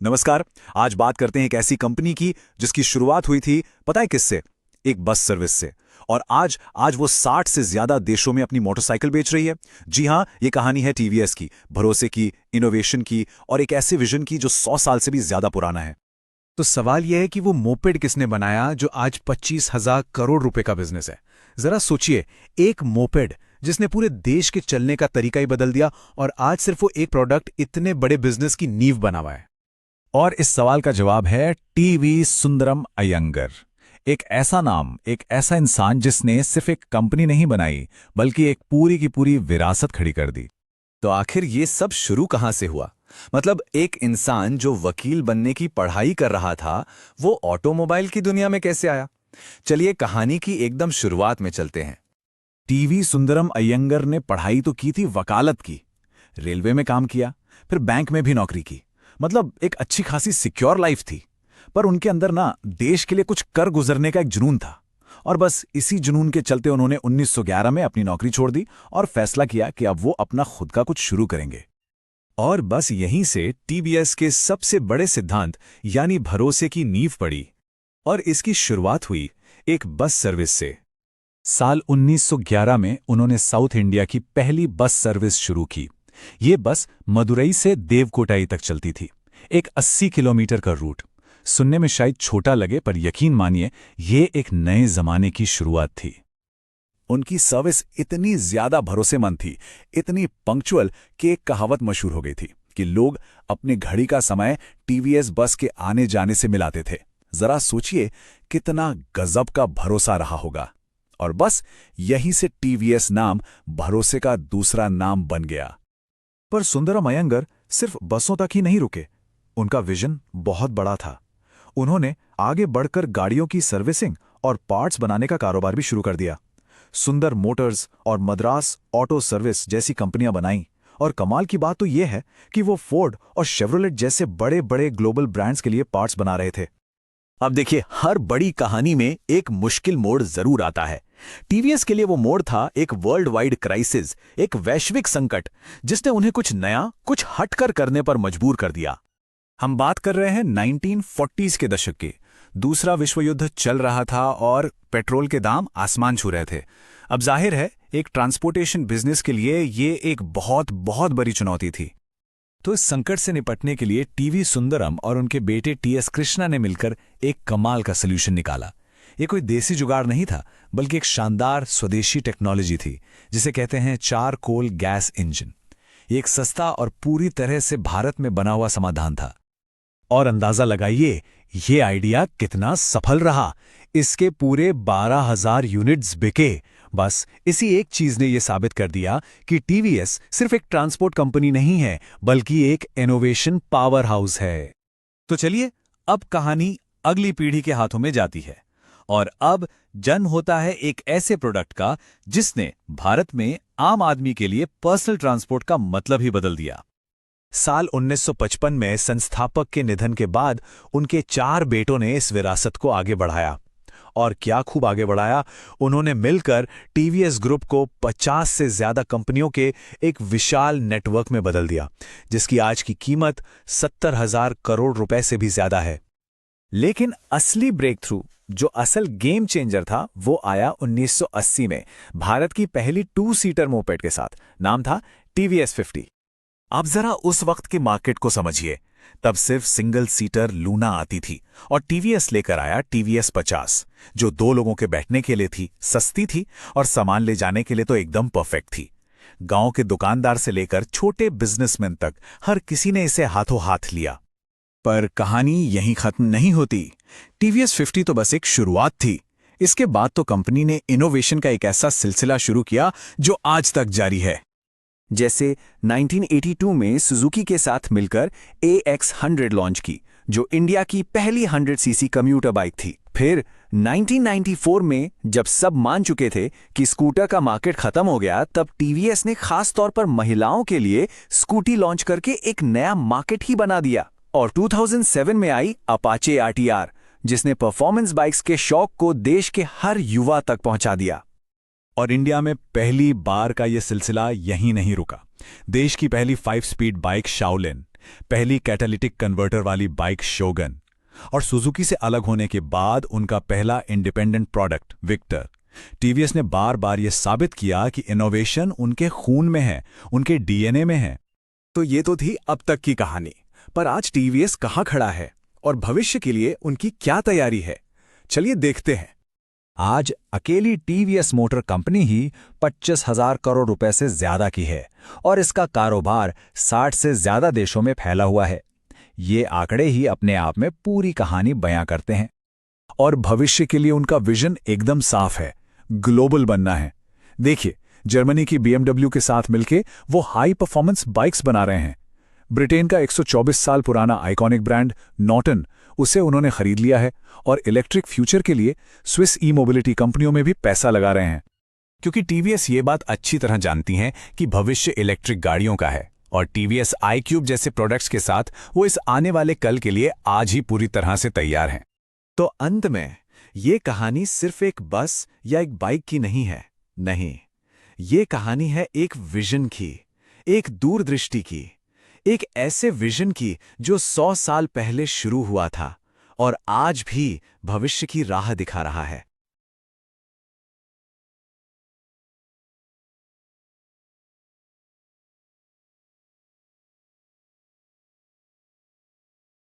नमस्कार। आज बात करते हैं एक ऐसी कंपनी की जिसकी शुरुआत हुई थी पता है किससे? एक बस सर्विस से। और आज आज वो 60 से ज्यादा देशों में अपनी मोटरसाइकिल बेच रही है। जी हाँ, ये कहानी है टीवीएस की, भरोसे की, इनोवेशन की और एक ऐसे विजन की जो 100 साल से भी ज्यादा पुराना है। तो सवाल यह है कि वो मोपेड किसने बनाया जो आज 25,000 करोड़ रुपए का बिजनेस है। जरा सोचिए, एक मोपेड जिसने पूरे देश के चलने का तरीका ही बदल दिया, और आज सिर्फ वो एक प्रोडक्ट इतने बड़े बिजनेस की नींव बना हुआ है। और इस सवाल का जवाब है टीवी सुंदरम अयंगर। एक ऐसा नाम, एक ऐसा इंसान जिसने सिर्फ एक कंपनी नहीं बनाई बल्कि एक पूरी की पूरी विरासत खड़ी कर दी। तो आखिर ये सब शुरू कहां से हुआ? मतलब एक इंसान जो वकील बनने की पढ़ाई कर रहा था, वो ऑटोमोबाइल की दुनिया में कैसे आया? चलिए कहानी की एकदम शुरुआत में चलते हैं। टीवी सुंदरम अयंगर ने पढ़ाई तो की थी वकालत की, रेलवे में काम किया, फिर बैंक में भी नौकरी की। मतलब एक अच्छी खासी सिक्योर लाइफ थी। पर उनके अंदर ना देश के लिए कुछ कर गुजरने का एक जुनून था। और बस इसी जुनून के चलते उन्होंने 1911 में अपनी नौकरी छोड़ दी और फैसला किया कि अब वो अपना खुद का कुछ शुरू करेंगे। और बस यहीं से टीवीएस के सबसे बड़े सिद्धांत यानी भरोसे की नींव पड़ी। और इसकी शुरुआत हुई एक बस सर्विस से। साल 1911 में उन्होंने साउथ इंडिया की पहली बस सर्विस शुरू की। ये बस मदुरई से देवकोटाई तक चलती थी। एक 80 किलोमीटर का रूट। सुनने में शायद छोटा लगे, पर यकीन मानिए ये एक नए जमाने की शुरुआत थी। उनकी सर्विस इतनी ज्यादा भरोसेमंद थी, इतनी पंक्चुअल कि एक कहावत मशहूर हो गई थी कि लोग अपने घड़ी का समय टीवीएस बस के आने जाने से मिलाते थे। जरा सोचिए कितना गजब का भरोसा रहा होगा। और बस यहीं से टीवीएस नाम भरोसे का दूसरा नाम बन गया। पर सुंदरम अयंगर सिर्फ बसों तक ही नहीं रुके। उनका विजन बहुत बड़ा था। उन्होंने आगे बढ़कर गाड़ियों की सर्विसिंग और पार्ट्स बनाने का कारोबार भी शुरू कर दिया। सुंदर मोटर्स और मद्रास ऑटो सर्विस जैसी कंपनियां बनाईं। और कमाल की बात तो यह है कि वो फोर्ड और शेवरोलेट जैसे बड़े बड़े ग्लोबल ब्रांड्स के लिए पार्ट्स बना रहे थे। अब देखिए, हर बड़ी कहानी में एक मुश्किल मोड़ जरूर आता है। टीवीएस के लिए वो मोड़ था एक वर्ल्ड वाइड क्राइसिस, एक वैश्विक संकट जिसने उन्हें कुछ नया, कुछ हटकर करने पर मजबूर कर दिया। हम बात कर रहे हैं 1940s के दशक की। दूसरा विश्व युद्ध चल रहा था और पेट्रोल के दाम आसमान छू रहे थे। अब जाहिर है एक ट्रांसपोर्टेशन बिजनेस के लिए ये एक बहुत बहुत बड़ी चुनौती थी। तो इस संकट से निपटने के लिए टीवी सुंदरम और उनके बेटे टीएस कृष्णा ने मिलकर एक कमाल का सलूशन निकाला। ये कोई देसी जुगाड़ नहीं था, बल्कि एक शानदार स्वदेशी टेक्नोलॉजी थी जिसे कहते हैं चारकोल गैस इंजन। ये एक सस्ता और पूरी तरह से भारत में बना हुआ समाधान था। और अंदाजा लगाइए ये आइडिया कितना सफल रहा। इसके पूरे 12,000 यूनिट्स बिके। बस इसी एक चीज ने यह साबित कर दिया कि टीवीएस सिर्फ एक ट्रांसपोर्ट कंपनी नहीं है, बल्कि एक इनोवेशन पावर हाउस है। तो चलिए, अब कहानी अगली पीढ़ी के हाथों में जाती है और अब जन्म होता है एक ऐसे प्रोडक्ट का जिसने भारत में आम आदमी के लिए पर्सनल ट्रांसपोर्ट का मतलब ही बदल दिया। साल 1955 में संस्थापक के निधन के बाद उनके 4 बेटों ने इस विरासत को आगे बढ़ाया। और क्या खूब आगे बढ़ाया। उन्होंने मिलकर टीवीएस ग्रुप को 50 से ज्यादा कंपनियों के एक विशाल नेटवर्क में बदल दिया, जिसकी आज की कीमत 70,000 करोड़ रुपए से भी ज्यादा है। लेकिन असली ब्रेक थ्रू, जो असल गेम चेंजर था, वो आया 1980 में भारत की पहली 2 सीटर मोपेड के साथ। नाम था टीवीएस 50। आप जरा उस वक्त के मार्केट को समझिए। तब सिर्फ सिंगल सीटर लूना आती थी और टीवीएस लेकर आया टीवीएस 50, जो 2 लोगों के बैठने के लिए थी, सस्ती थी और सामान ले जाने के लिए तो एकदम परफेक्ट थी। गांव के दुकानदार से लेकर छोटे बिजनेसमैन तक हर किसी ने इसे हाथों हाथ लिया। पर कहानी यहीं खत्म नहीं होती। टीवीएस 50 तो बस एक शुरुआत थी। इसके बाद तो कंपनी ने इनोवेशन का एक ऐसा सिलसिला शुरू किया जो आज तक जारी है। जैसे 1982 में सुजुकी के साथ मिलकर AX100 लॉन्च की, जो इंडिया की पहली 100 सीसी कम्यूटर बाइक थी। फिर 1994 में जब सब मान चुके थे कि स्कूटर का मार्केट खत्म हो गया, तब टीवीएस ने खास तौर पर महिलाओं के लिए स्कूटी लॉन्च करके एक नया मार्केट ही बना दिया। और 2007 में आई अपाचे RTR, जिसने परफॉर्मेंस बाइक्स के शौक को देश के हर युवा तक पहुंचा दिया। और इंडिया में पहली बार का यह सिलसिला यहीं नहीं रुका। देश की पहली 5 स्पीड बाइक शाओलिन, पहली कैटालिटिक कन्वर्टर वाली बाइक शोगन, और सुजुकी से अलग होने के बाद उनका पहला इंडिपेंडेंट प्रोडक्ट विक्टर। टीवीएस ने बार बार यह साबित किया कि इनोवेशन उनके खून में है, उनके डीएनए में है। तो ये तो थी अब तक की कहानी, पर आज टीवीएस कहाँ खड़ा है और भविष्य के लिए उनकी क्या तैयारी है, चलिए देखते हैं। आज अकेली टीवीएस मोटर कंपनी ही 25,000 करोड़ रुपए से ज्यादा की है और इसका कारोबार 60 से ज्यादा देशों में फैला हुआ है। ये आंकड़े ही अपने आप में पूरी कहानी बयां करते हैं। और भविष्य के लिए उनका विजन एकदम साफ है, ग्लोबल बनना है। देखिए, जर्मनी की BMW के साथ मिलके वो हाई परफॉर्मेंस बाइक्स बना रहे हैं। ब्रिटेन का 124 साल पुराना आइकॉनिक ब्रांड नॉर्टन, उसे उन्होंने खरीद लिया है और इलेक्ट्रिक फ्यूचर के लिए स्विस ई मोबिलिटी कंपनियों में भी पैसा लगा रहे हैं। क्योंकि टीवीएस ये बात अच्छी तरह जानती हैं कि भविष्य इलेक्ट्रिक गाड़ियों का है, और टीवीएस iQube जैसे प्रोडक्ट्स के साथ वो इस आने वाले कल के लिए आज ही पूरी तरह से तैयार हैं। तो अंत में ये कहानी सिर्फ एक बस या एक बाइक की नहीं है। नहीं, ये कहानी है एक विजन की, एक दूरदृष्टि की, एक ऐसे विजन की जो 100 साल पहले शुरू हुआ था और आज भी भविष्य की राह दिखा रहा है।